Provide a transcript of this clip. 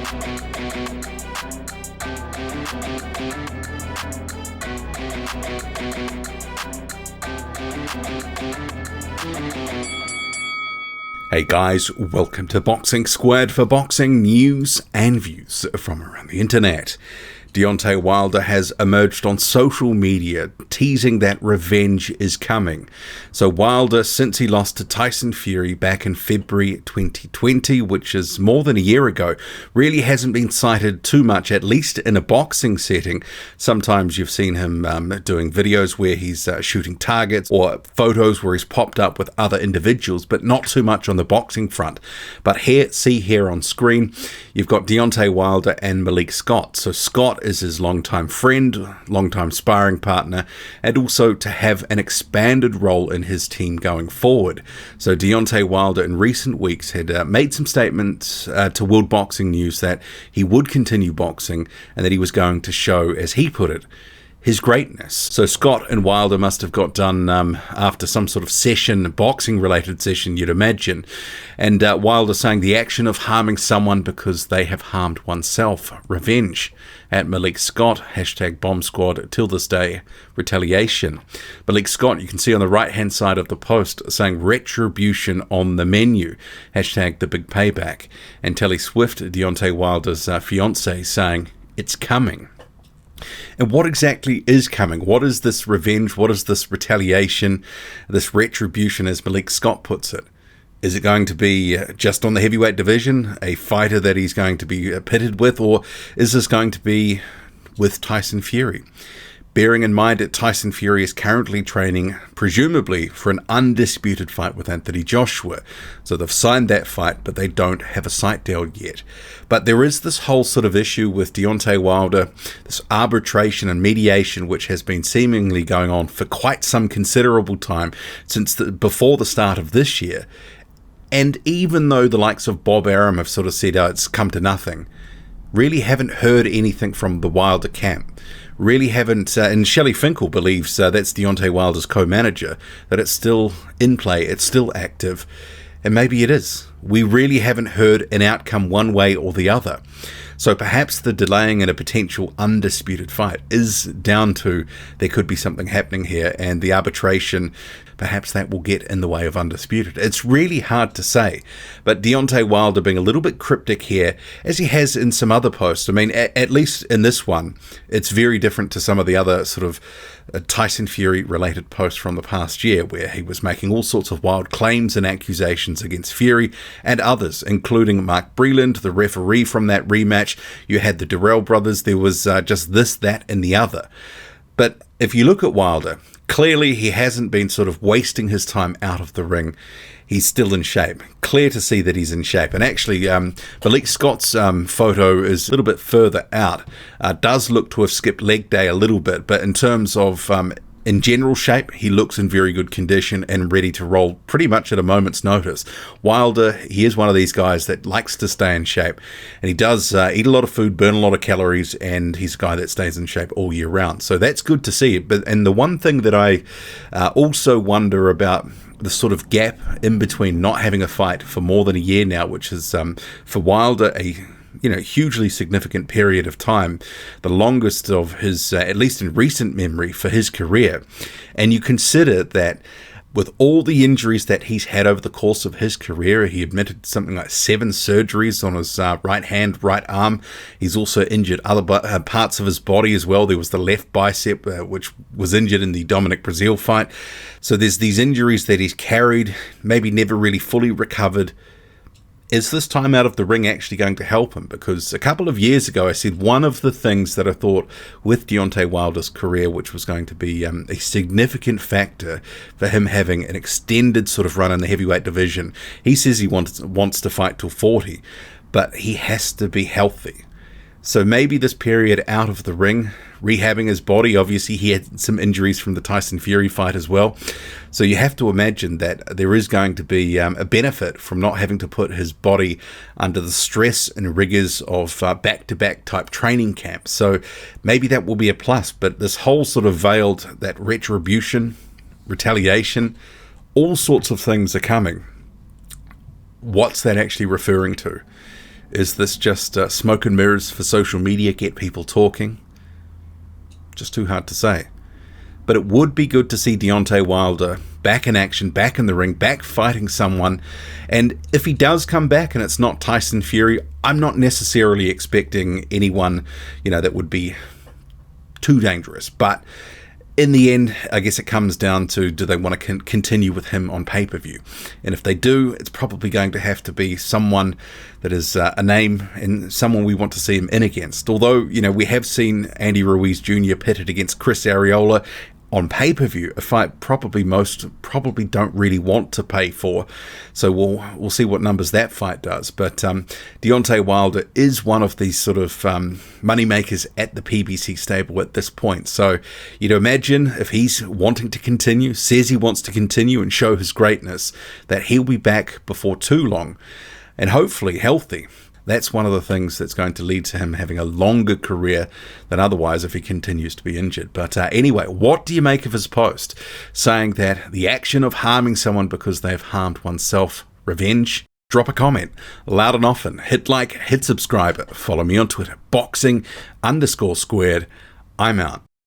Hey guys, welcome to Boxing Squared for boxing news and views from around the internet. Deontay Wilder has emerged on social media teasing that revenge is coming. So Wilder, since he lost to Tyson Fury back in February 2020, which is more than a year ago, really hasn't been cited too much, at least in a boxing setting. Sometimes you've seen him doing videos where he's shooting targets or photos where he's popped up with other individuals, but not too much on the boxing front. But here on screen, you've got Deontay Wilder and Malik Scott. So Scott is his longtime friend, longtime sparring partner, and also to have an expanded role in his team going forward. So Deontay Wilder in recent weeks had made some statements to World Boxing News that he would continue boxing and that he was going to show, as he put it, his greatness. So Scott and Wilder must have got done after some sort of session, boxing-related session, you'd imagine. And Wilder saying the action of harming someone because they have harmed oneself. Revenge. At Malik Scott, hashtag Bomb Squad, till this day, retaliation. Malik Scott, you can see on the right-hand side of the post, saying retribution on the menu. Hashtag the big payback. And Telly Swift, Deontay Wilder's fiancée, saying, it's coming. And what exactly is coming? What is this revenge? What is this retaliation, this retribution, as Malik Scott puts it? Is it going to be just on the heavyweight division, a fighter that he's going to be pitted with, or is this going to be with Tyson Fury? Bearing in mind that Tyson Fury is currently training, presumably, for an undisputed fight with Anthony Joshua. So they've signed that fight, but they don't have a sight deal yet. But there is this whole sort of issue with Deontay Wilder, this arbitration and mediation, which has been seemingly going on for quite some considerable time, since before the start of this year. And even though the likes of Bob Arum have sort of said, oh, it's come to nothing, really haven't heard anything from the Wilder camp. Really haven't, and Shelley Finkel believes, that's Deontay Wilder's co-manager, that it's still in play, it's still active, and maybe it is. We really haven't heard an outcome one way or the other. So perhaps the delaying in a potential undisputed fight is down to there could be something happening here, and the arbitration, perhaps that will get in the way of undisputed. It's really hard to say, but Deontay Wilder being a little bit cryptic here, as he has in some other posts. I mean, at least in this one, it's very different to some of the other sort of Tyson Fury related posts from the past year, where he was making all sorts of wild claims and accusations against Fury and others, including Mark Breland, the referee from that rematch. You had the Durrell brothers. There was just this, that, and the other. But if you look at Wilder, clearly he hasn't been sort of wasting his time out of the ring. He's still in shape. Clear to see that he's in shape. And actually, Malik Scott's photo is a little bit further out. Does look to have skipped leg day a little bit, but in terms of in general shape, he looks in very good condition and ready to roll pretty much at a moment's notice. Wilder, he is one of these guys that likes to stay in shape, and he does eat a lot of food, burn a lot of calories, and he's a guy that stays in shape all year round. So that's good to see. And the one thing that I also wonder about, the sort of gap in between not having a fight for more than a year now, which is for Wilder a hugely significant period of time, the longest of his, at least in recent memory, for his career. And you consider that with all the injuries that he's had over the course of his career, he admitted something like 7 surgeries on his right hand, right arm. He's also injured other parts of his body as well. There was the left bicep, which was injured in the Dominic Breazeale fight. So there's these injuries that he's carried, maybe never really fully recovered. Is this time out of the ring actually going to help him? Because a couple of years ago, I said one of the things that I thought with Deontay Wilder's career, which was going to be a significant factor for him having an extended sort of run in the heavyweight division. He says he wants to fight till 40, but he has to be healthy. So maybe this period out of the ring, rehabbing his body, obviously he had some injuries from the Tyson Fury fight as well. So you have to imagine that there is going to be a benefit from not having to put his body under the stress and rigors of back-to-back type training camps. So maybe that will be a plus, but this whole sort of veiled, that retribution, retaliation, all sorts of things are coming. What's that actually referring to? Is this just smoke and mirrors for social media, get people talking? Just too hard to say. But it would be good to see Deontay Wilder back in action, back in the ring, back fighting someone. And if he does come back and it's not Tyson Fury, I'm not necessarily expecting anyone, that would be too dangerous. But in the end, I guess it comes down to, do they want to continue with him on pay-per-view? And if they do, it's probably going to have to be someone that is a name and someone we want to see him in against. Although, we have seen Andy Ruiz Jr. pitted against Chris Arreola on pay-per-view, a fight most don't really want to pay for. So we'll see what numbers that fight does. But Deontay Wilder is one of these sort of money makers at the PBC stable at this point. So you'd imagine if he's wanting to continue, says he wants to continue and show his greatness, that he'll be back before too long and hopefully healthy. That's one of the things that's going to lead to him having a longer career than otherwise if he continues to be injured. But anyway, what do you make of his post saying that the action of harming someone because they've harmed oneself, revenge? Drop a comment, loud and often. Hit like, hit subscribe. Follow me on Twitter, boxing_squared. I'm out.